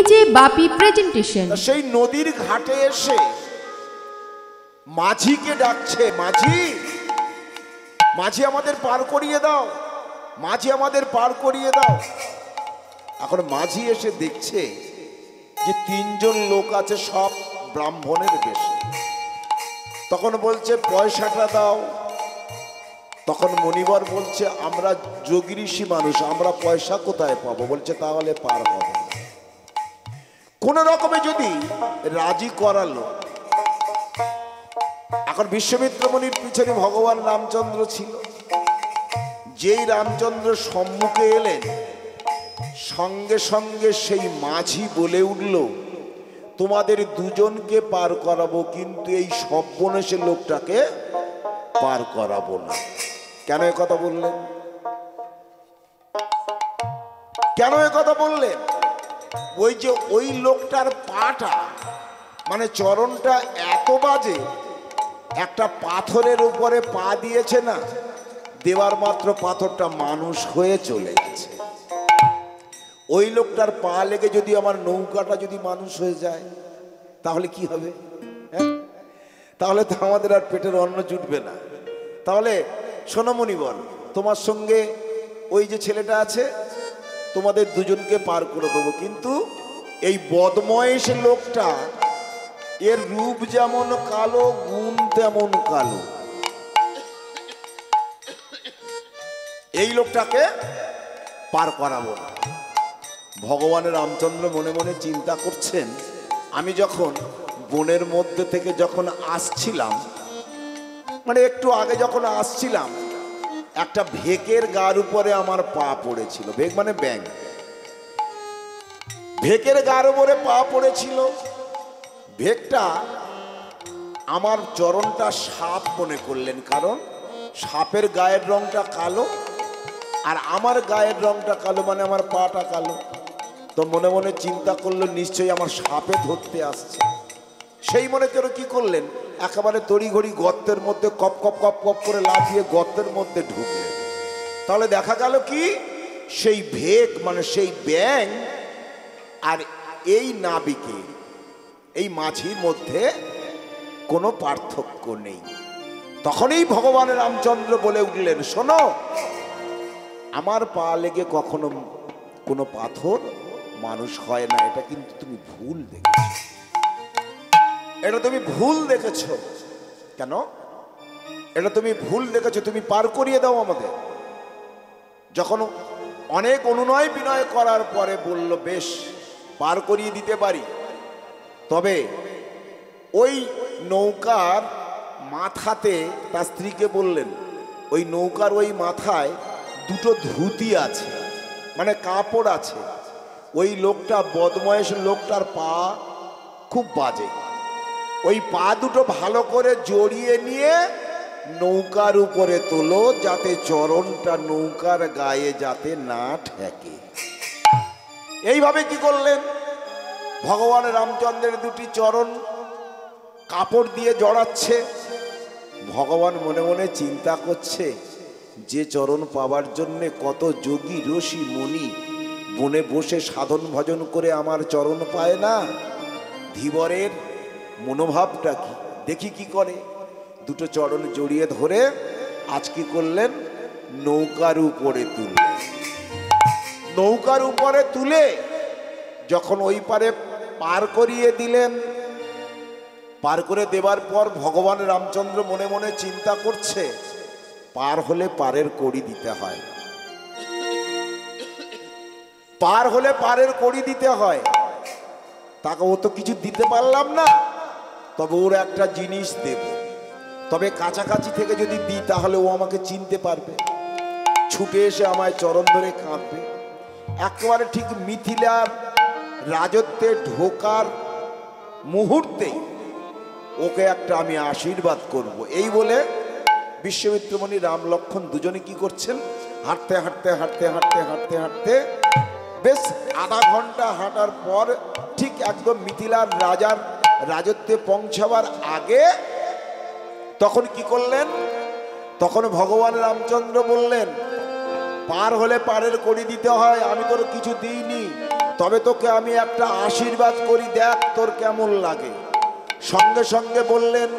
DJ বাপি presentation. সেই নদীর ঘাটে এসে মাঝিকে ডাকছে, মাঝি মাঝি আমাদের পার করিয়ে দাও, মাঝি আমাদের পার করিয়ে দাও। এখন মাঝি এসে দেখছে যে তিনজন লোক আছে, সব ব্রাহ্মণের বেশে। তখন বলছে পয়সাটা দাও। তখন মণিবর বলছে আমরা যোগী ঋষি মানুষ, আমরা পয়সা কোথায় পাবো? বলছে তাহলে পার হবে। কোন রকমে যদি রাজি করালো। এখন বিশ্বমিত্র মুনির পিছনে ভগবান রামচন্দ্র ছিল। যেই রামচন্দ্র সম্মুখে এলেন, সঙ্গে সঙ্গে সেই মাঝি বলে উঠল, তোমাদের দুজনকে পার করাবো, কিন্তু এই সর্বনেশে লোকটাকে পার করাবো না। কেন এ কথা বললেন? কেন এ কথা বললেন? ওই যে ওই লোকটার পাটা মানে চরণটা এত বাজে, একটা পাথরের উপরে পা দিয়েছে না, দেওয়ার মাত্র পাথরটা মানুষ হয়ে চলে গেছে। ওই লোকটার পা লেগে যদি আমার নৌকাটা যদি মানুষ হয়ে যায় তাহলে কি হবে? হ্যাঁ, তাহলে তো আমাদের আর পেটের অন্ন জুটবে না। তাহলে সোনামণি বল, তোমার সঙ্গে ওই যে ছেলেটা আছে, তোমাদের দুজনকে পার করে দেবো, কিন্তু এই বদময়েশ লোকটা, এর রূপ যেমন কালো, গুণ তেমন কালো, এই লোকটাকে পার করাবো না। ভগবানের রামচন্দ্র মনে মনে চিন্তা করছেন, আমি যখন বনের মধ্যে থেকে যখন আসছিলাম, মানে একটু আগে যখন আসছিলাম, একটা ভেকের গার উপরে আমার পা পড়েছিল। ভেক মানে ব্যাঙ। ভেকের গার উপরে পা পড়েছিল। ভেকটা আমার চরণটা সাপ মনে করলেন, কারণ সাপের গায়ের রংটা কালো আর আমার গায়ের রংটা কালো, মানে আমার পাটা কালো। তো মনে মনে চিন্তা করলো নিশ্চয়ই আমার সাপে ধরতে আসছে। সেই মনে করে কি করলেন, একেবারে তড়িঘড়ি গর্তের মধ্যে কপ কপ কপ কপ করে লাফিয়ে গর্তের মধ্যে ঢুকলেন। তাহলে দেখা গেল কি, সেই ভেক মানে সেই ব্যাঙ আর এই নাবিকে, এই মাঝির মধ্যে কোনো পার্থক্য নেই। তখনই ভগবান রামচন্দ্র বলে উঠলেন, শোনো, আমার পা লেগে কখনো কোনো পাথর মানুষ হয় না, এটা কিন্তু তুমি ভুল দেখেছ। এটা তুমি ভুল দেখেছ। কেন? এটা তুমি ভুল দেখেছ। তুমি পার করিয়ে দাও আমাদের। যখন অনেক অনুনয় বিনয় করার পরে বলল, বেশ পার করিয়ে দিতে পারি, তবে ওই নৌকার মাথাতে তার স্ত্রীকে বললেন, ওই নৌকার ওই মাথায় দুটো ধুতি আছে, মানে কাপড় আছে। ওই লোকটা, বদময়েশ লোকটার পা খুব বাজে। ওই পা দুটো ভালো করে জড়িয়ে নিয়ে নৌকার উপরে তোলো, যাতে চরণটা নৌকার গায়ে যাতে না ঠেকে। এইভাবে কি করলেন, ভগবান রামচন্দ্রের দুটি চরণ কাপড় দিয়ে জড়াচ্ছে। ভগবান মনে মনে চিন্তা করছে, যে চরণ পাবার জন্যে কত যোগী ঋষি মুনি বনে বসে সাধন ভজন করে আমার চরণ পায় না, ধীবরের মনোভাবটা কি দেখি কি করে। দুটো চরণ জড়িয়ে ধরে আজ কি করলেন, নৌকার উপরে তুললেন। নৌকার উপরে তুলে যখন ওই পারে পার করিয়ে দিলেন, পার করে দেবার পর ভগবান রামচন্দ্র মনে মনে চিন্তা করছে, পার হলে পারের কড়ি দিতে হয়, পার হলে পারের কড়ি দিতে হয়। তাকে ও তো কিছু দিতে পারলাম না, তবে ওর একটা জিনিস দেব। তবে কাছাকাছি থেকে যদি দিই তাহলে ও আমাকে চিনতে পারবে, ছুটে এসে আমায় চরণ ধরে কাঁদবে। একেবারে ঠিক মিথিলার রাজত্বে ঢোকার মুহূর্তেই ওকে একটা আমি আশীর্বাদ করব। এই বলে বিশ্বমিত্র মুনি রাম লক্ষ্মণ দুজনে কি করছেন, হাঁটতে হাঁটতে হাঁটতে হাঁটতে হাঁটতে হাঁটতে বেশ আধা ঘন্টা হাঁটার পর ঠিক একদম মিথিলার রাজার রাজত্বে পৌঁছাবার আগে তখন কি করলেন, তখন ভগবান রামচন্দ্র বললেন, পার হলে পারের কড়ি দিতে হয়, আমি তোর কিছু দিইনি, তবে তোকে আমি একটা আশীর্বাদ করি, দেখ তোর কেমন লাগে। সঙ্গে সঙ্গে বললেন,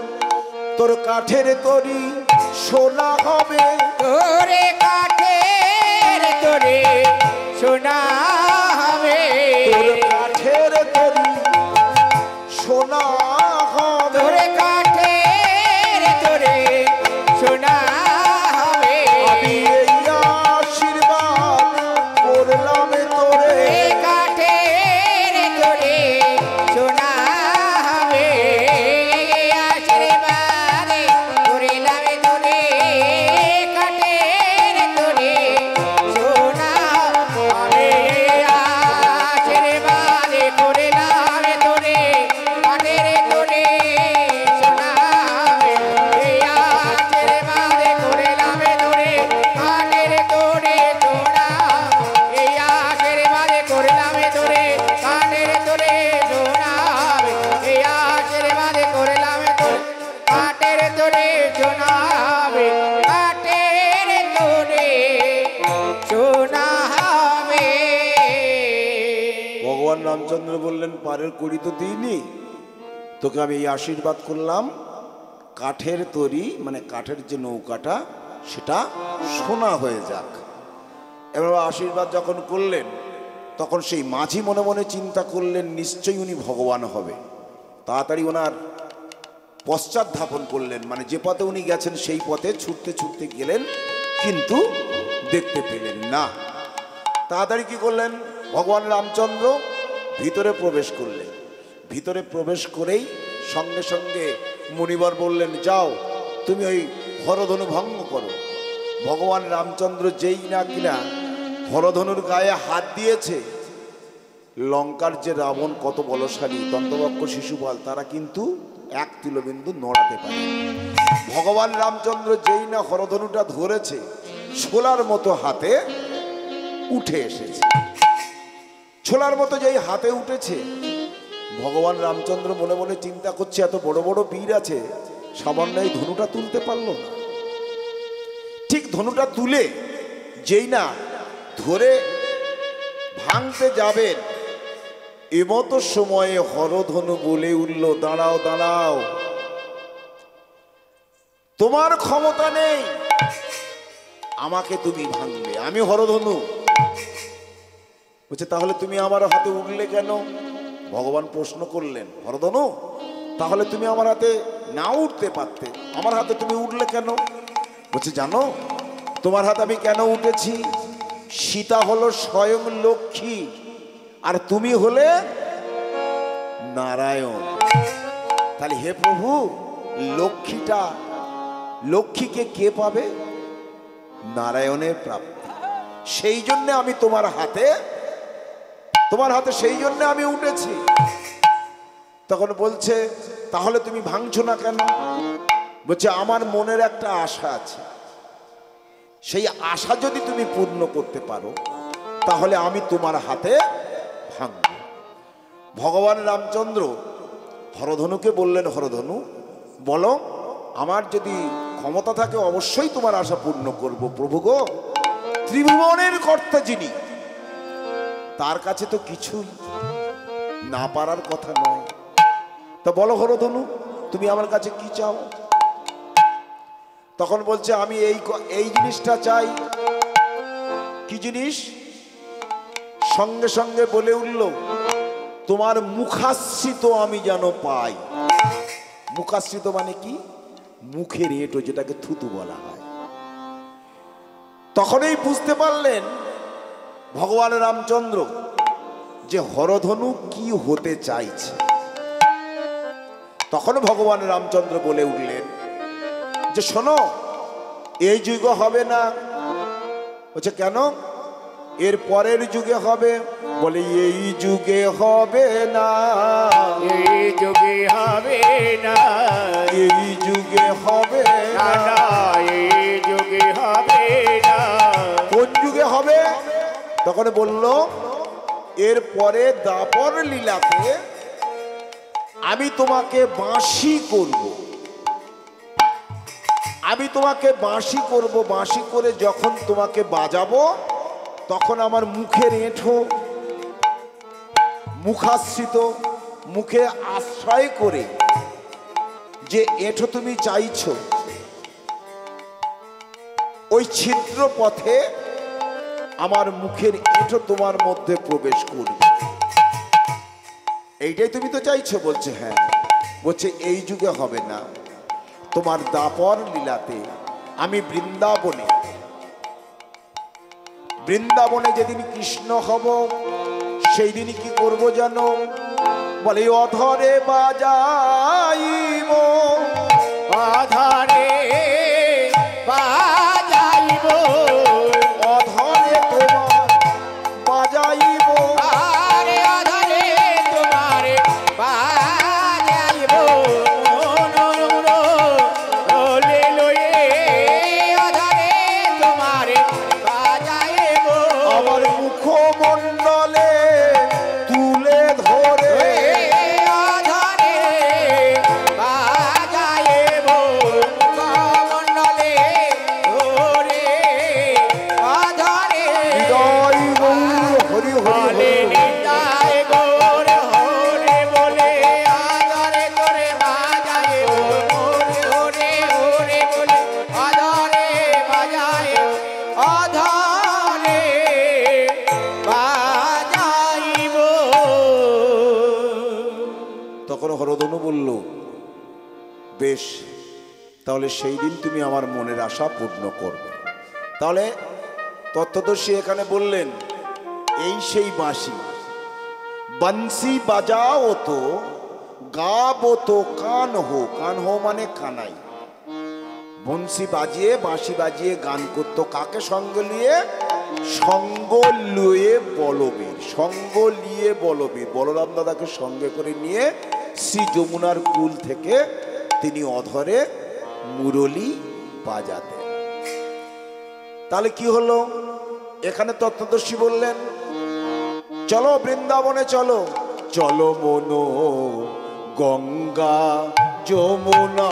তোর কাঠের তরি সোনা হবে। তোরে কাঠের তোরে সোনা হবে। তোর কাঠের তরি সোনা হবে। তোরে কাঠের তোরে সোনা হবে। আমি এই আশীর্বাদ করলাম তোরে। কাঠের তোরে সোনা হবে। আশীর্বাদে করলাম তোরে। কাঠের তোরে সোনা হবে। আশীর্বাদে করলাম তোরে। কাঠের তোরে সোনা হবে। আশীর্বাদে করলাম তোরে। কাঠের তোরে সোনা। এই আশীর্বাদে করলাম তোরে। কাঠের তোরে সোনা হবে। এই আশীর্বাদে করলাম তোরে। কাঠের তোরে সোনা হবে। কাঠের তোরে সোনা হবে। ভগবান রামচন্দ্র বললেন, পারের কড়ি তো দিইনি, তোকে আমি এই আশীর্বাদ করলাম, কাঠের তরি মানে কাঠের যে নৌকাটা সেটা সোনা হয়ে যাক। এবার আশীর্বাদ যখন করলেন, তখন সেই মাঝি মনে মনে চিন্তা করলেন, নিশ্চয়ই উনি ভগবান হবে। তাড়াতাড়ি ওনার পশ্চাৎ ধাপন করলেন, মানে যে পথে উনি গেছেন সেই পথে ছুটতে ছুটতে গেলেন, কিন্তু দেখতে পেলেন না। তাড়াতাড়ি কি করলেন, ভগবান রামচন্দ্র ভিতরে প্রবেশ করলেন। ভিতরে প্রবেশ করেই সঙ্গে সঙ্গে মুনিবর বললেন, যাও তুমি ওই হরধনু ভঙ্গ করো। ভগবান রামচন্দ্র যেই না কিনা হরধনুর গায়ে হাত দিয়েছে, লঙ্কার যে রাবণ কত বলশালী দন্তবক্ষ শিশুপাল, তারা কিন্তু এক তিলবিন্দু নড়াতে পারে। ভগবান রামচন্দ্র যেই না হরধনুটা ধরেছে, ছোলার মতো হাতে উঠে এসেছে। ছোলার মতো যেই হাতে উঠেছে, ভগবান রামচন্দ্র মনে মনে চিন্তা করছে, এত বড় বড় বীর আছে, সামান্য এই ধনুটা তুলতে পারলো না। ঠিক ধনুটা তুলে যেই না ধরে ভাঙতে যাবেন, এমতো সময়ে হরধনু বলে উঠল, দাঁড়াও দাঁড়াও, তোমার ক্ষমতা নেই, আমাকে তুমি ভাঙবে, আমি হরধনু। বলছে, তাহলে তুমি আমার হাতে উঠলে কেন? ভগবান প্রশ্ন করলেন, হরধনু, তাহলে তুমি আমার হাতে না উঠতে পারতে, আমার হাতে তুমি উঠলে কেন? বলছে, জানো তোমার হাতে আমি কেন উঠেছি? সীতা হলো স্বয়ং লক্ষ্মী, আর তুমি হলে নারায়ণ। তাহলে হে প্রভু, লক্ষ্মীকে কে পাবে? নারায়ণের প্রাপ্তি। সেই জন্য আমি তোমার হাতে সেই জন্য আমি উঠেছি। তখন বলছে, তাহলে তুমি ভাঙছো না কেন? বলছে, আমার মনের একটা আশা আছে, সেই আশা যদি তুমি পূর্ণ করতে পারো, তাহলে আমি তোমার হাতে ভাঙব। ভগবান রামচন্দ্র হরধনুকে বললেন, হরধনু বলো, আমার যদি ক্ষমতা থাকে অবশ্যই তোমার আশা পূর্ণ করব। প্রভু গো, ত্রিভুবনের কর্তা যিনি, তার কাছে তো কিছুই না পারার কথা নয়। তা বলো হরধনু, তুমি আমার কাছে কি চাও? তখন বলছে, আমি এই জিনিসটা চাই। কি জিনিস? সঙ্গে সঙ্গে বলে উঠল, তোমার মুখাশ্রিত আমি যেন পাই। মুখাশ্রিত মানে কি? মুখের এঁটো, যেটাকে থুতু বলা হয়। তখনই বুঝতে পারলেন ভগবান রামচন্দ্র যে হরধনু কি হতে চাইছে। তখন ভগবান রামচন্দ্র বলে উঠলেন যে, শোনো, এই যুগ হবে না। বলছে, কেন? এর পরের যুগে হবে। বলে, এই যুগে হবে না, এই যুগে হবে না, এই যুগে হবে না, এই যুগে হবে না। কোন যুগে হবে? তখন বলল, এর পরে দাপর লীলাতে আমি তোমাকে বাঁশি করব। আমি তোমাকে বাঁশি করব। বাঁশি করে যখন তোমাকে বাজাবো, তখন আমার মুখের এঁঠো মুখাশ্রিত, মুখে আশ্রয় করে যে এঁঠো তুমি চাইছো, ওই ছিদ্র পথে আমার মুখের এঁঠো তোমার মধ্যে প্রবেশ করবে, এইটাই তুমি তো চাইছো? বলছে হ্যাঁ। বলছে এই যুগে হবে না, তোমার দাপর লীলাতে আমি বৃন্দাবনে যেদিন কৃষ্ণ হব, সেই দিনই কি করব জানো? বলে অধরে বাজাইব, অধরে বাজাইব, অধরে তোমার বাজাইব, আরে অধরে তোমার বাজাইব, ওলে লয়ে অধরে তোমার বাজাইব, আমার মুখমণ্ডলে তুলে ধরে, অধরে বাজাইব, মুখমণ্ডলে ধরে অধরে হৃদয় গৌর হরি হরি বলে হরি। নিতাই গৌর হরে বলে আদরে তোরে বাজায় হরে হরে হরে বলে আদরে বাজায় আদরে বাজাইব। তখন হরধনু বলল, বেশ, তাহলে সেই দিন তুমি আমার মনের আশা পূর্ণ করবে। তাহলে তত্ত্বদর্শী এখানে বললেন, এই সেই বাঁশি, বংশী বাজাও তো গাবো তো কান হো মানে কানাই। বংশী বাজিয়ে বাঁশি বাজিয়ে গান করতো, কাকে সঙ্গে নিয়ে? সঙ্গ লয়ে বলবীর, সঙ্গ নিয়ে বলবীর, বলরাম দাদাকে সঙ্গে করে নিয়ে শ্রী যমুনার কুল থেকে তিনি অধরে মুরলী বাজাতেন। তাহলে কি হলো? এখানে তত্ত্বদর্শী বললেন, চলো বৃন্দাবনে চলো, চলো মনো গঙ্গা যমুনা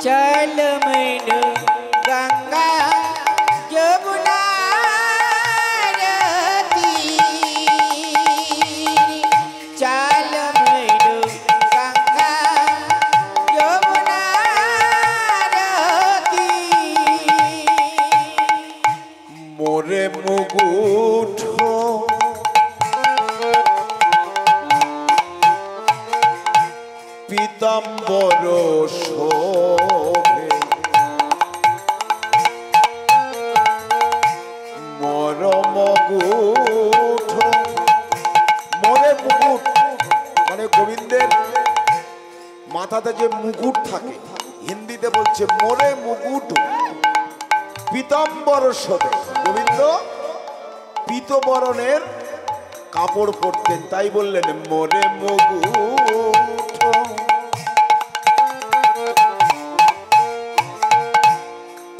চল মন গঙ্গা যমুনা চল মন গঙ্গা যমুনা মোরে মুকুট পীতাম্বর শোভে, মর মুকুট, মোরে মুকুট মানে গোবিন্দের মাথাতে যে মুকুট থাকে, হিন্দিতে বলছে মোরে মুকুট পীতাম্বর শোভে। গোবিন্দ পীতবরণের কাপড় পরতেন, তাই বললেন মোরে মুকুট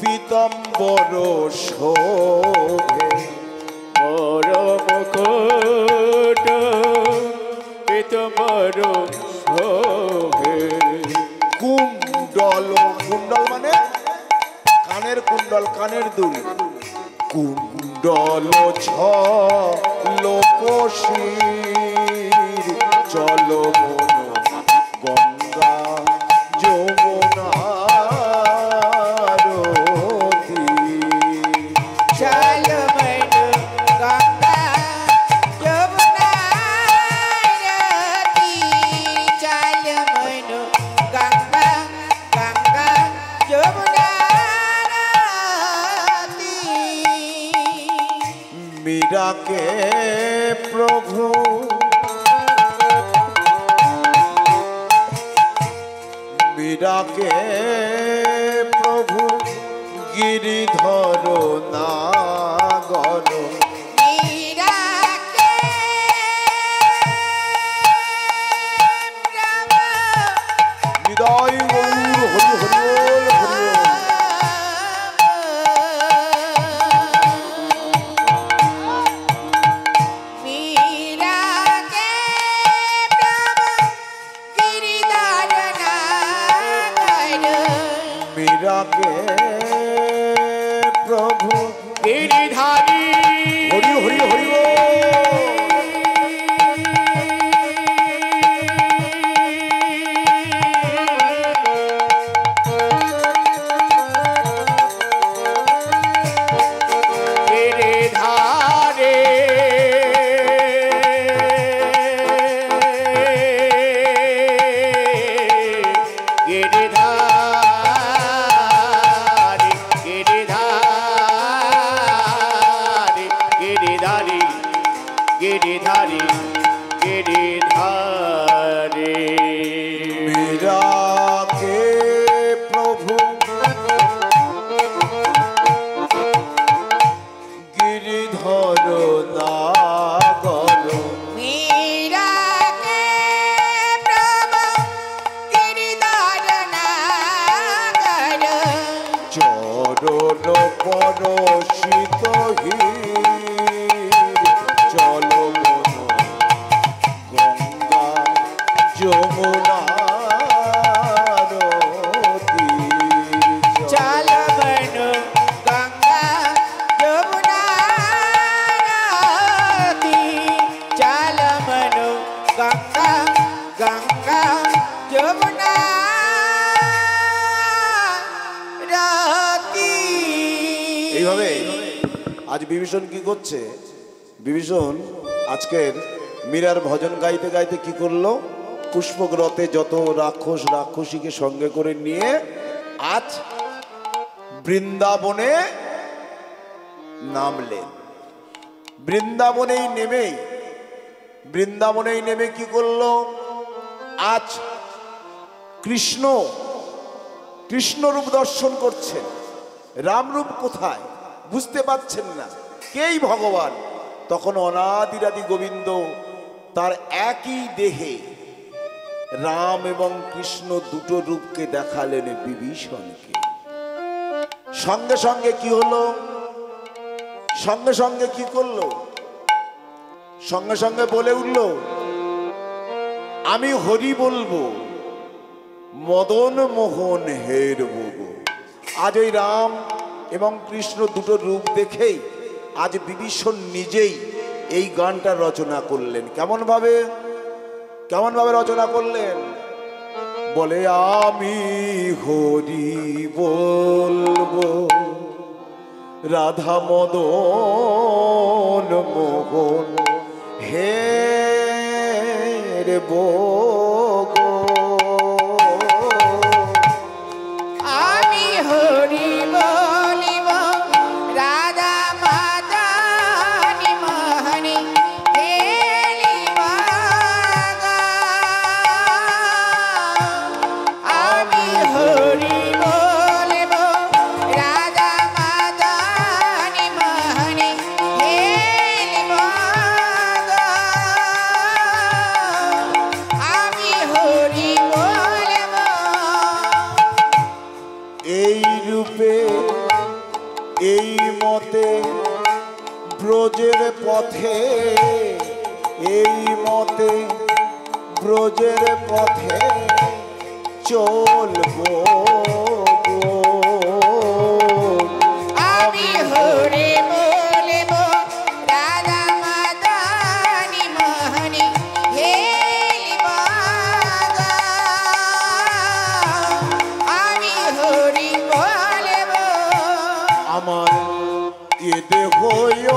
পীতাম্বর শোভে, মোর মুকুট পীতাম্বর শোভে, কুণ্ডল, কুণ্ডল মানে কানের কুণ্ডল, কানের দুল, কুণ্ডল ছ লোকশির, চলো মন গঙ্গা যমুনার তীর। চল মন গঙ্গা যমুনা চল মন গঙ্গা গঙ্গা যমুনা मीरा के प्रभु मीरा के प्रभु गिरिधर नागर, हृदय गौर हरि हरि हरि। मीरा के प्रभु गिरिधारी गिरिधारी मीरा के प्रभु गिरिधर नागर मीरा के प्रभु गिरिधर नागर चरण परसित चलो मन गंगा যমুনা चल बनो गंगा यमुना नदी चल बनो गंगा गंगा यमुना नदी এইভাবে আজ বিভীষণ কি করছে? বিভীষণ আজকের মীরার ভজন গাইতে গাইতে কি করলো? পুষ্পগ্রতে যত রাক্ষস রাক্ষসীকে সঙ্গে করে নিয়ে আজ বৃন্দাবনে নামলেন। বৃন্দাবনেই নেমে কি করলো? আজ কৃষ্ণ রূপ দর্শন করছেন। রামরূপ কোথায় বুঝতে পারছেন না, কেই ভগবান। তখন অনাদিরাদি গোবিন্দ তার একই দেহে রাম এবং কৃষ্ণ দুটো রূপকে দেখালেন বিভীষণকে। সঙ্গে সঙ্গে কি হলো? সঙ্গে সঙ্গে কি করলো? সঙ্গে সঙ্গে বলে উঠল, আমি হরি বলবো, মদন মোহন হেরব। আজ ওই রাম এবং কৃষ্ণ দুটো রূপ দেখেই আজ বিভীষণ নিজেই এই গানটা রচনা করলেন। কেমন ভাবে রচনা করলেন? বলে আমি হরি বলবো, রাধা মদন মোহন হেরব। আমি হরি বলিব রাধা মাদানি মোহনি হেলিব গো। আমি হরি বলিব রাধা মাদানি মোহনি হেলিব গো। আমি হরি বলিব এই রূপে এই মতে ব্রজের পথে, এই মতে ব্রজের পথে চলবো। আমি হরি বলিব রাধা মাদানি মোহনি হেলিব গো। আমি হরি বলিব আমার এ দেহ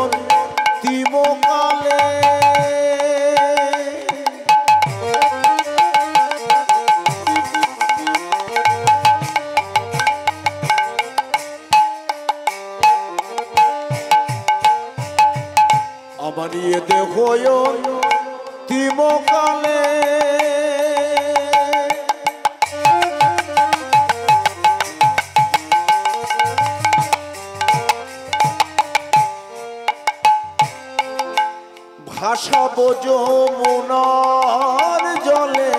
অন্তিমকালে আমার এ দেহ অন্তিমকালে ভাসাবো যমুনার জলে।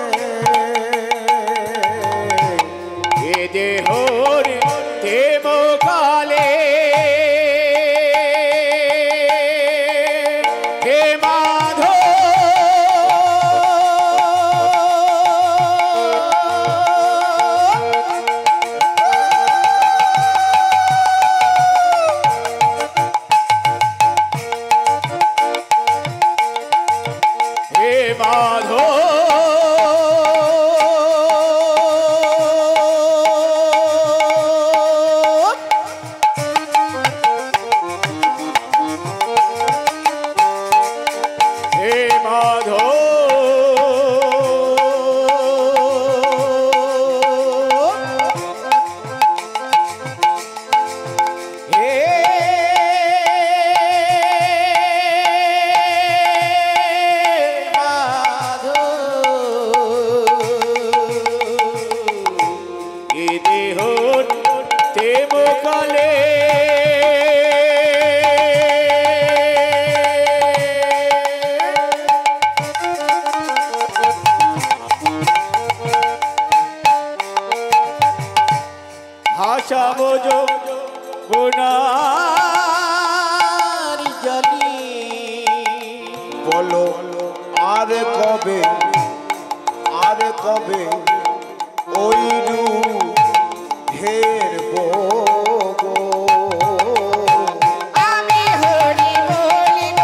এ দেহর দেবকালে হে মাধব হে মাধব বলো আর কবে, আর কবে ওই রূপের বগো। আমি হরি বলিব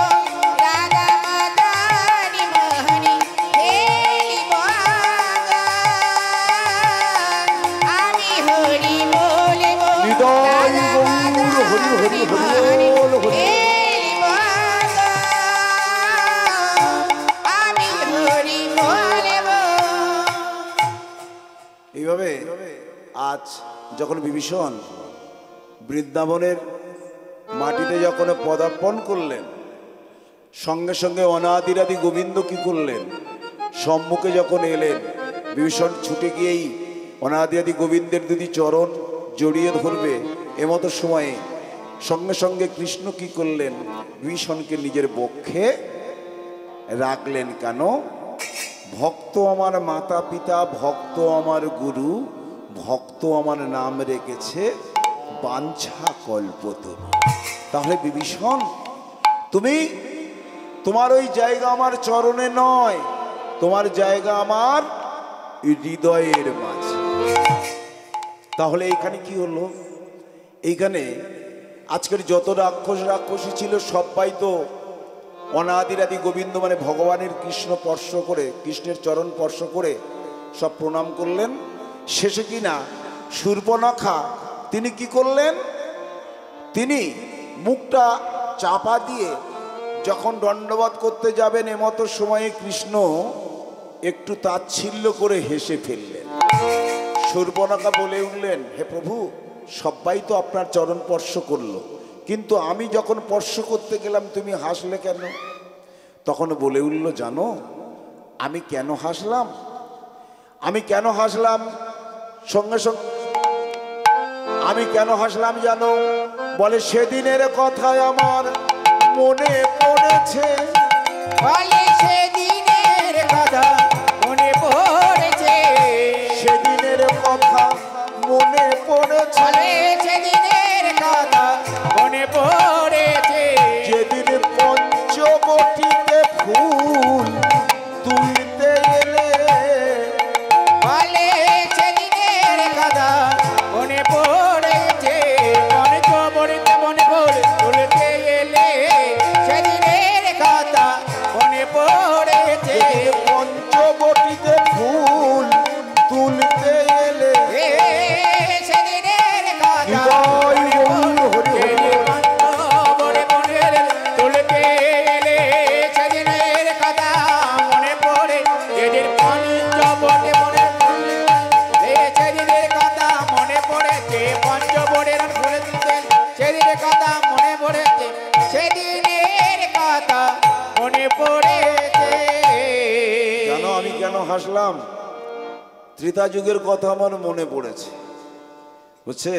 রাধা মাদানি মোহনি হেলিব আমি হরি বলিব হৃদয় রাধা গৌর হরি হরি মাদানি হরি বল হরি। হেলিব আমি হরি বলিব। এইভাবে আজ যখন বিভীষণ বৃন্দাবনের মাটিতে যখন পদার্পণ করলেন, সঙ্গে সঙ্গে অনাদিরাদি গোবিন্দ কি করলেন, সম্মুখে যখন এলেন, বিভীষণ ছুটে গিয়েই অনাদিরাদি গোবিন্দের দুটি চরণ জড়িয়ে ধরবে, এমতো সময়ে সঙ্গে সঙ্গে কৃষ্ণ কি করলেন, বিভীষণকে নিজের বক্ষে রাখলেন। কেন? ভক্ত আমার মাতা পিতা, ভক্ত আমার গুরু, ভক্ত আমার নাম রেখেছে বাঞ্ছা কল্পতরু। তাহলে বিভীষণ, তুমি, তোমার ওই জায়গা আমার চরণে নয়, তোমার জায়গা আমার হৃদয়ের মাঝে। তাহলে এইখানে কি হলো? এইখানে আজকের যত রাক্ষসী ছিল সবাই তো অনাদিরাদি গোবিন্দ মানে ভগবানের কৃষ্ণ স্পর্শ করে, কৃষ্ণের চরণ স্পর্শ করে সব প্রণাম করলেন। শেষে কিনা শূর্পণখা তিনি কি করলেন, তিনি মুখটা চাপা দিয়ে যখন দণ্ডবত করতে যাবেন, এমতো সময়ে কৃষ্ণ একটু তাচ্ছিল্য করে হেসে ফেললেন। শূর্পণখা বলে উঠলেন, হে প্রভু, সবাই তো আপনার চরণ স্পর্শ করলো, কিন্তু আমি যখন স্পর্শ করতে গেলাম তুমি হাসলে কেন? তখন বলে উঠল, জানো আমি কেন হাসলাম? আমি কেন হাসলাম? সঙ্গে সঙ্গে আমি কেন হাসলাম জানো? বলে সেদিনের কথায় আমার মনে পড়েছে। বলে সেদিনের কথা মনে পড়েছে, সেদিনের কথা মনে পড়েছে, বলে সেদিনের কথা মনে পড়েছে, যেদিন পঞ্চবটিতে ফুল তুলতে এলে। বলে সেদিনের কথা মনে পড়েছে, পঞ্চবটিতে মনে পড়ে তুলতে এলে, সেদিনের কথা মনে পড়েছে, পঞ্চবটিতে ফুল তুলতে এলে। সেদিনের কথা হৃদয় গৌর হরি হরি। মনে পড়ে তুলতে এলে, সেদিনের কথা মনে পড়ে, যেদিন পঞ্চবটে মনে পড়লে, সেদিনের কথা মনে পড়েছে, পঞ্চবটের ফুলে দিতেন, সেদিনের কথা মনে পড়েছে, সেদিনের কথা মনে পড়েছে। জানো আমি কেন হাসলাম? ত্রেতা যুগের কথা আমার মনে পড়েছে। বুঝছে,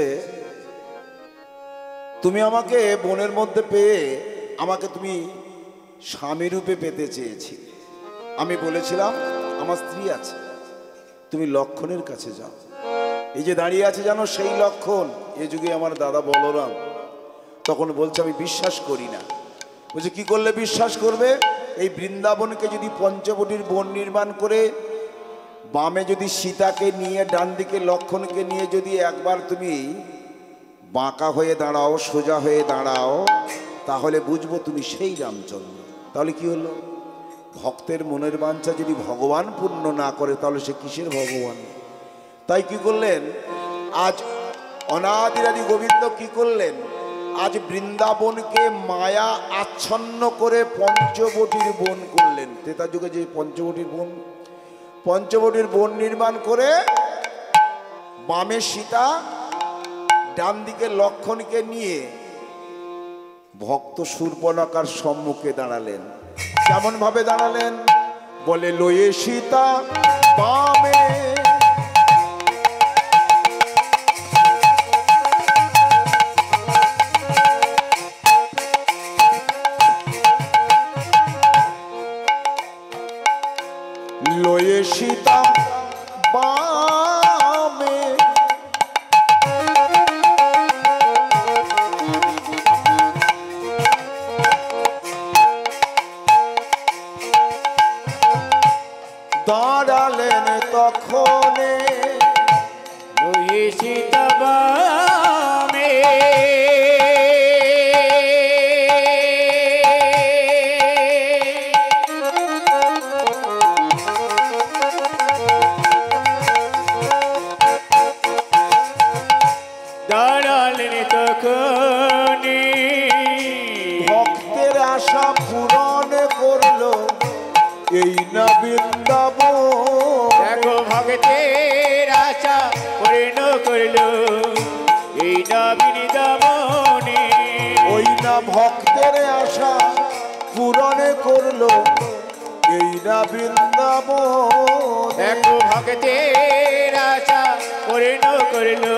তুমি আমাকে বনের মধ্যে পেয়ে আমাকে তুমি স্বামী রূপে পেতে চেয়েছি। আমি বলেছিলাম আমার স্ত্রী আছে, তুমি লক্ষণের কাছে যাও। এই যে দাঁড়িয়ে আছে জানো, সেই লক্ষণ এ যুগে আমার দাদা বলরাম। তখন বলছে আমি বিশ্বাস করি না। বলছে কি করলে বিশ্বাস করবে? এই বৃন্দাবনকে যদি পঞ্চবটির বন নির্মাণ করে বামে যদি সীতাকে নিয়ে, ডান দিকে লক্ষণকে নিয়ে যদি একবার তুমি বাঁকা হয়ে দাঁড়াও, সোজা হয়ে দাঁড়াও, তাহলে বুঝবো তুমি সেই রামচন্দ্র। তাহলে কি হলো? ভক্তের মনের বাঞ্ছা যদি ভগবান পূর্ণ না করে তাহলে সে কিসের ভগবান? তাই কি করলেন, আজ অনাদিরাদি গোবিন্দ কি করলেন, আজ বৃন্দাবনকে মায়া আচ্ছন্ন করে পঞ্চবটির বন করলেন। ত্রেতা যুগে যে পঞ্চবটির বন, পঞ্চবটির বন নির্মাণ করে বামে সীতা, ডান দিকে লক্ষণকে নিয়ে ভক্ত শূর্পণখার সম্মুখে দাঁড়ালেন। কেমন ভাবে দাঁড়ালেন? বলে লয়ে সীতা বামে, লয়ে সীতা বামে, যখনে রহিষিত বামে দাঁড়ালেন তখনই ভক্তের আশা পূরণ করলো এই না বৃন্দাবন। দেখো ভক্তের আশা পূর্ণ করলো এই নবীন দমনে। ওই না ভক্তের আশা পূরণ করলো এই না বৃন্দাবন। দেখো ভক্তের আশা পূর্ণ করলো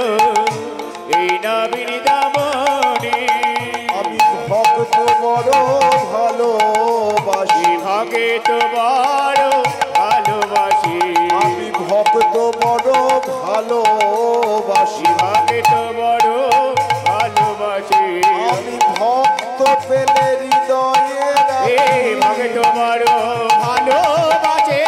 এই নবীন দমনে। আমি ভক্ত বড় ভালোবাসি, ভক্ত বড় ভালোবাসি, আমি ভক্ত বড় ভালোবাসি, ভক্ত বড় ভালোবাসি। আমি ভক্ত পেলে হৃদয়ে এ ভক্ত বড় ভালোবাসে,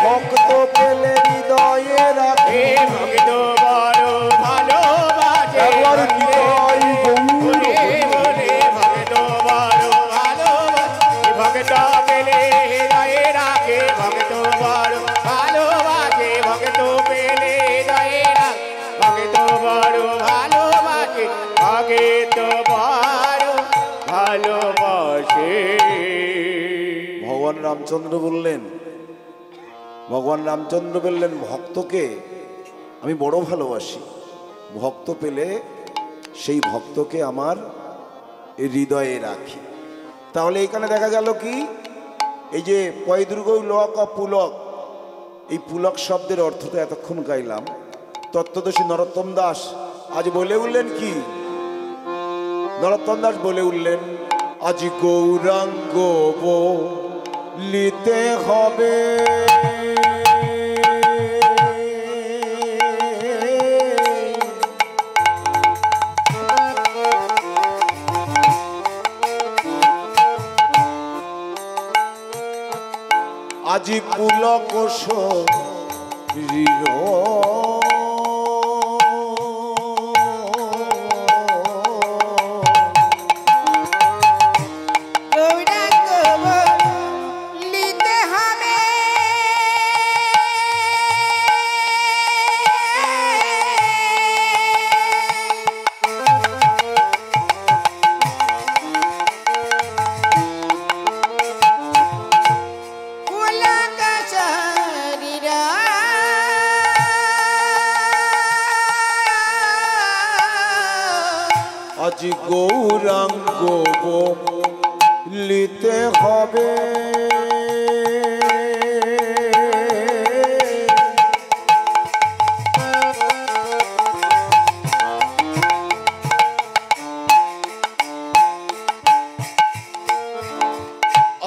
ভক্ত পেলে হৃদয়ে রাখে। এ ভক্ত বড় ভালোবাসে। একবার হৃদয় গৌর বলে বলে ভক্ত বড় ভালোবাসে, ভক্ত পেলে হৃদয়ে রাখে। ভক্ত বড় ভালোবাসে, ভক্ত পেলে হৃদয়ে রাখে। ভক্ত বড় ভালোবাসে, ভক্ত বড় ভালোবাসে। ভগবান রামচন্দ্র বললেন, ভগবান রামচন্দ্র বললেন ভক্তকে আমি বড় ভালোবাসি, ভক্ত পেলে সেই ভক্তকে আমার হৃদয়ে রাখি। তাহলে এখানে দেখা গেল কি, এই যে পয়দুর্গ লক পুলক, এই পুলক শব্দের অর্থটা এতক্ষণ গাইলাম। তত্ত্বদর্শী নরোত্তম দাস আজ বলে উঠলেন কি, নরোত্তম দাস বলে উঠলেন আজ গৌরাঙ্গ বলিতে হবে। আজি পুলক শরীর আজ গৌরাঙ্গ বলিতে হবে।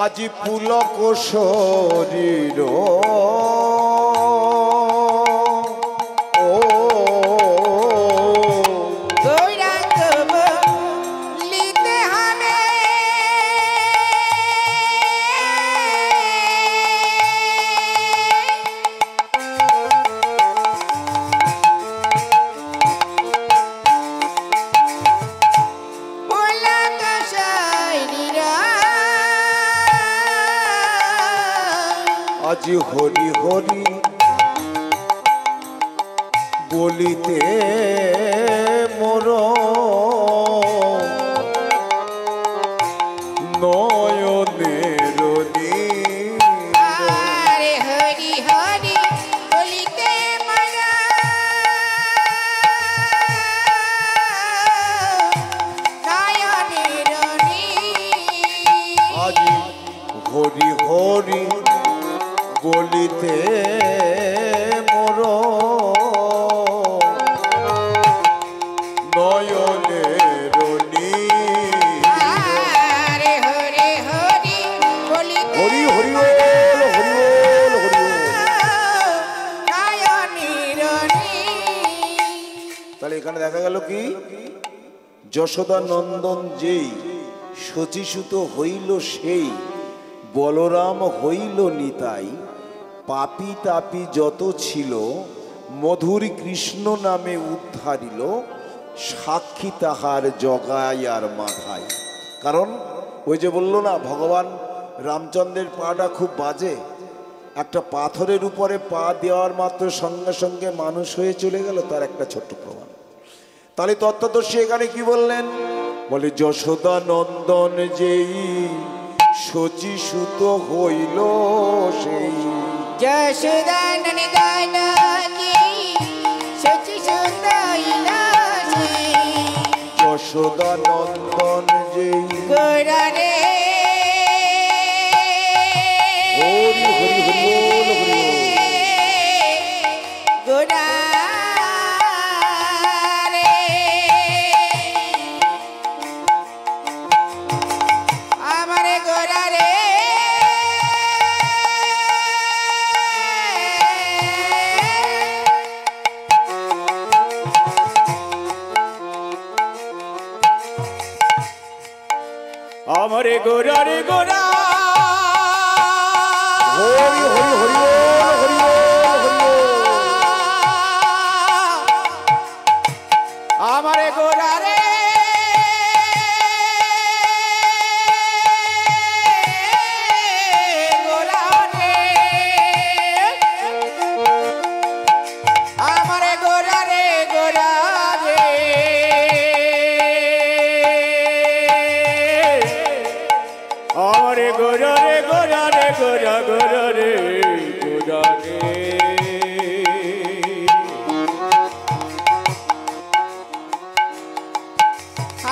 আজি পুলক শরীর আজি হরি হরি বলিতে মোর নয়নের নীর। আরে হরি হরি বলিতে মনা নয়নের নীর। আজি হরি হরি বলিতে মোর নয়নের নীর। আরে হরি হরি বলিতে হরি হরি বল, হরি বল, হরি বল। নয়নের নীর। তাহলে এখানে দেখা গেল কি, যশোদা নন্দন যেই শচীসুত হইল সেই বলরাম হইল নিতাই, পাপী তাপী যত ছিল মধুর কৃষ্ণ নামে উদ্ধারিল, সাক্ষী তাহার জগায় আর মাথায়। কারণ ওই যে বললো না, ভগবান রামচন্দ্রের পাটা খুব বাজে, একটা পাথরের উপরে পা দেওয়ার মাত্র সঙ্গে সঙ্গে মানুষ হয়ে চলে গেল, তার একটা ছোট্ট প্রমাণ। তাহলে তত্ত্বদর্শী এখানে কি বললেন? বলে যশোদা নন্দন যেই শচী সুত হইল সেই, যশোদা নন্দন যেই শচী সুত হইল সেই, যশোদা নন্দন যেই গোরা রে হরি হরি হরি বল, হরি বল। গোরা রে আমারে গোরা রে আমারে গোরা রে গোরা, হরি হরি হরি বল, হরি বল, হরি বল। আমারে গোরা রে গোরা রে আমারে গোরা রে গোরা রে আমারে গোরা রে গোরা রে গোরা গোরা রে গোরা রে।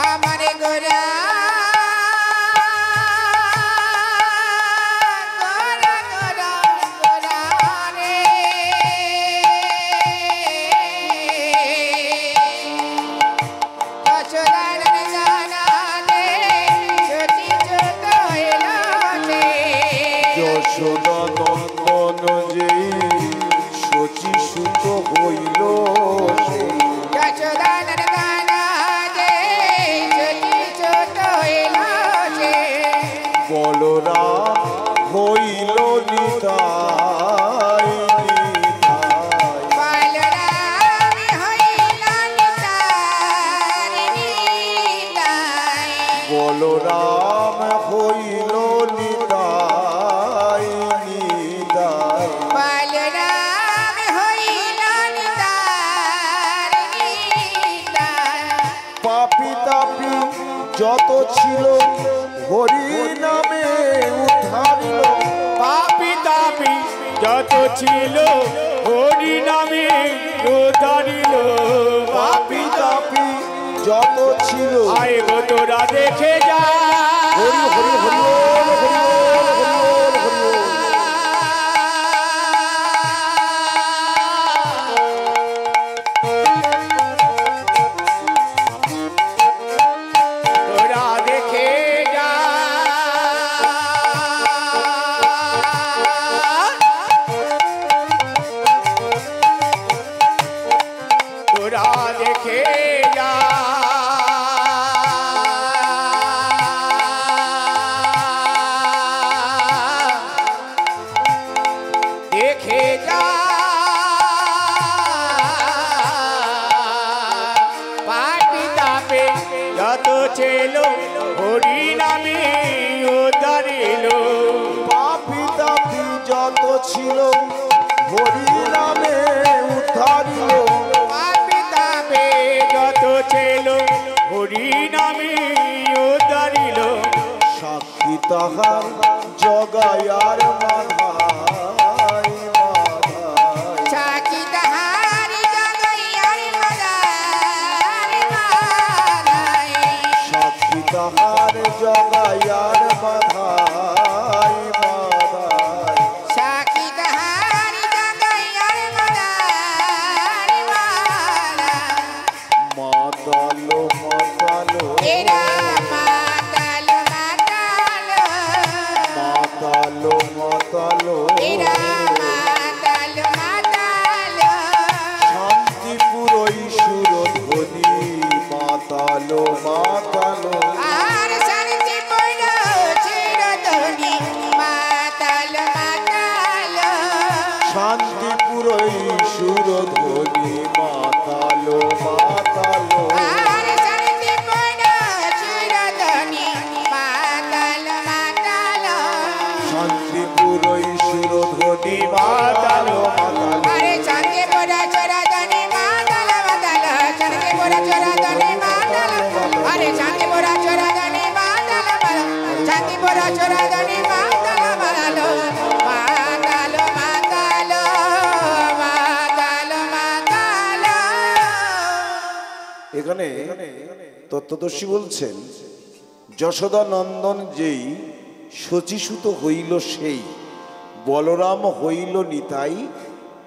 আমারে গোরা গোরা গোরা গোরা রে যশোদার জানা রে সচি চোত হইল রে যশোদা নন্দন যেই শচী সুত হইল সেই, যশোদার জানা রে সচি চোত হইল রে বলরাম হইল নিতাই নিতাই, বলরাম হইল নিতাই নিতাই বলরাম হইল নিতাই নিতাই। বলরাম হইল নিতাই নিতাই পাপী তাপী যত ছিল হরি নামে উদ্ধারিল, পাপী তাপী যত ছিল হরি নামে উদ্ধারিল, পাপী তাপী যত ছিল আয় গো তোরা দেখে যা, হরি হরি হরি বল, হরি বল, হরি বল, হরি বল। তোরা দেখে যা, তোরা দেখে যা, দেখে যা, পাপী তাপে যত ছিল হরি নামে উদ্ধারিল, পাপী তাপী যত ছিল হরি নামে উদ্ধারিল, পাপী তাপে যত ছিল হরি নামে উদ্ধারিল, সাক্ষী তাহার জগায়ার মাধায় মাধায়, সাক্ষী তাহার জগাইয়ার মাদার মাদাই সাক্ষী তাহার জগায়ার মাধায় মাধায়, সাক্ষী তাহার জগাইয়ার মাদার মাদাই মাতালো মাতালো এরা মাতাল মাতাল মাতালো মাতালো, এরা মাতাল মাতাল শান্তিপুর সুরধ্বনি মাতালো মাতালো, আর শান্তি পড়ো চিরধনি মাতাল মাতাল যশোরাধনী মাতাল বানালো মাতাল মাতাল মাতাল মাতাল। এখানে তত্ত্বদর্শী বলছেন যশোদা নন্দন যেই শচীসুত হইল সেই, বলরাম হইল নিতাই,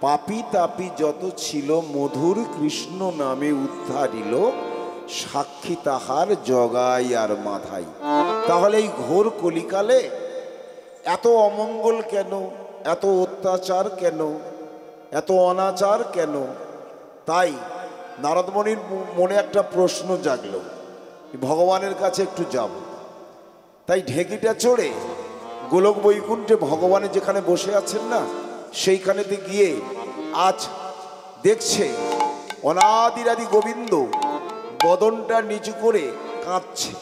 পাপি তাপি যত ছিল মধুর কৃষ্ণ নামে উদ্ধারিল, সাক্ষী তাহার জগাই আর মাথাই। তাহলে এই ঘোর কলিকালে এত অমঙ্গল কেন, এত অত্যাচার কেন, এত অনাচার কেন? তাই নারদমণির মনে একটা প্রশ্ন জাগলো, ভগবানের কাছে একটু যাব। তাই ঢেকিটা চড়ে গোলক বৈকুণ্ঠে ভগবানের যেখানে বসে আছেন না, সেইখানেতে গিয়ে আজ দেখছে অনাদিরাদি গোবিন্দ বদনটা নিচু করে কাঁদছে।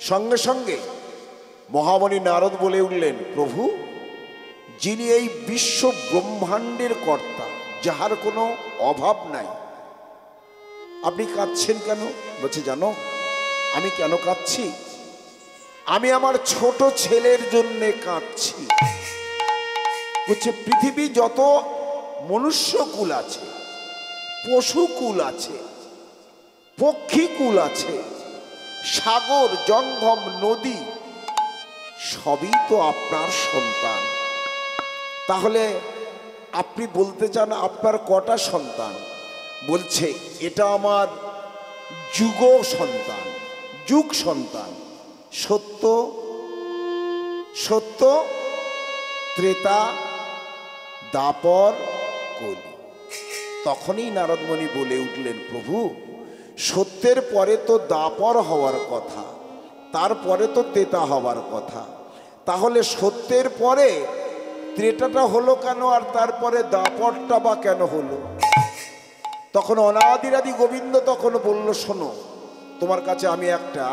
সঙ্গে সঙ্গে মহামণি নারদ বলে উঠলেন, প্রভু, যিনি এই বিশ্ব ব্রহ্মাণ্ডের কর্তা, যাহার কোনো অভাব নাই, আপনি কাঁদছেন কেন? বলছে, জানো আমি কেন কাঁদছি? আমি আমার ছোট ছেলের জন্য কাঁদছি। বলছে, পৃথিবী যত মনুষ্যকুল আছে, পশুকুল আছে, পক্ষীকুল আছে, সাগর জঙ্গম নদী সবই তো আপনার সন্তান। তাহলে আপনি বলতে চান আপনার কটা সন্তান? বলছে, এটা আমার যুগ সন্তান, যুগ সন্তান। সত্য, সত্য, ত্রেতা, দাপর, কলি। তখনই নারদমণি বলে উঠলেন, প্রভু, সত্যের পরে তো দাপর হওয়ার কথা, তারপরে তো ত্রেতা হওয়ার কথা। তাহলে সত্যের পরে ত্রেতাটা হলো কেন, আর তারপরে দাপরটা বা কেন হলো? তখন অনাদিরাদি গোবিন্দ তখন বলল, শোনো, তোমার কাছে আমি একটা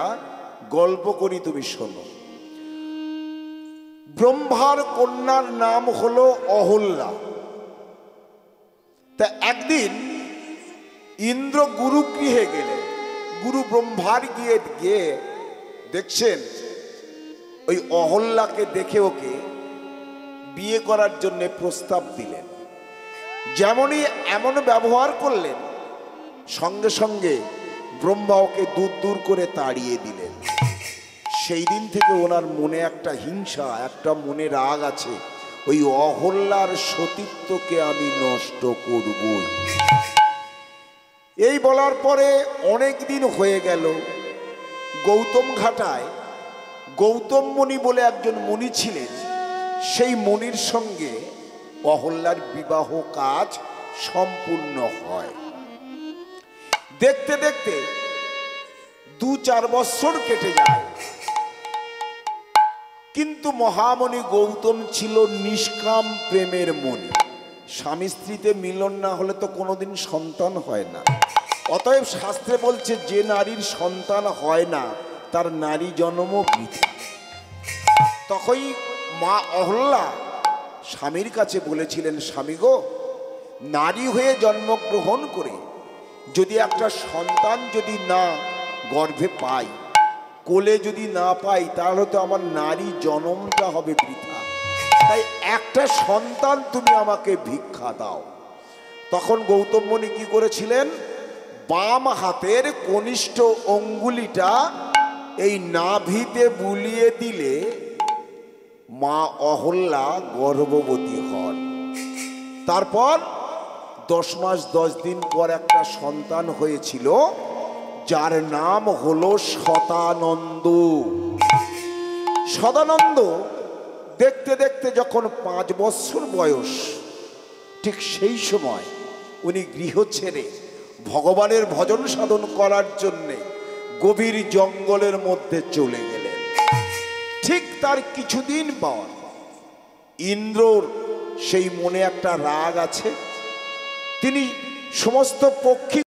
গল্প করি, তুমি শোনো। ব্রহ্মার কন্যার নাম হলো অহল্যা। তা একদিন ইন্দ্র গুরু গৃহে গেলেন, গুরু ব্রহ্মার গিয়ে দেখছেন ওই অহল্যাকে দেখে ওকে বিয়ে করার জন্য প্রস্তাব দিলেন। যেমনই এমন ব্যবহার করলেন, সঙ্গে সঙ্গে ব্রহ্মা ওকে দূর দূর করে তাড়িয়ে দিলেন। সেই দিন থেকে ওনার মনে একটা হিংসা, একটা মনে রাগ আছে, ওই অহল্যার সতীত্বকে আমি নষ্ট করবই। এই বলার পরে অনেক দিন হয়ে গেল। গৌতম ঘাটায় গৌতম মুনি বলে একজন মুনি ছিলেন, সেই মুনির সঙ্গে অহল্যার বিবাহ কাজ সম্পূর্ণ হয়। দেখতে দেখতে 2-4 বছর কেটে যায়, কিন্তু মহামণি গৌতম ছিল নিষ্কাম প্রেমের মণি। স্বামী স্ত্রীতে মিলন না হলে তো কোনোদিন সন্তান হয় না। অতএব শাস্ত্রে বলছে, যে নারীর সন্তান হয় না তার নারী জন্ম বৃথা। তখনই মা অহল্যা স্বামীর কাছে বলেছিলেন, স্বামী গো, নারী হয়ে জন্মগ্রহণ করে যদি একটা সন্তান যদি না গর্ভে পাই, কোলে যদি না পাই, তাহলে তো আমার নারী জন্মটা হবে বৃথা। তাই একটা সন্তান তুমি আমাকে ভিক্ষা দাও। তখন গৌতম মুনি কি করেছিলেন, বাম হাতের কনিষ্ঠ অঙ্গুলিটা এই নাভিতে বুলিয়ে দিলে মা অহল্যা গর্ভবতী হন। তারপর 10 মাস 10 দিন পর একটা সন্তান হয়েছিল, যার নাম হলো সদানন্দ। সদানন্দ দেখতে দেখতে যখন 5 বছর বয়স, ঠিক সেই সময় উনি গৃহ ছেড়ে ভগবানের ভজন সাধন করার জন্যে গভীর জঙ্গলের মধ্যে চলে গেলেন। ঠিক তার কিছুদিন পর ইন্দ্রর সেই মনে একটা রাগ আছে, তিনি সমস্ত পক্ষী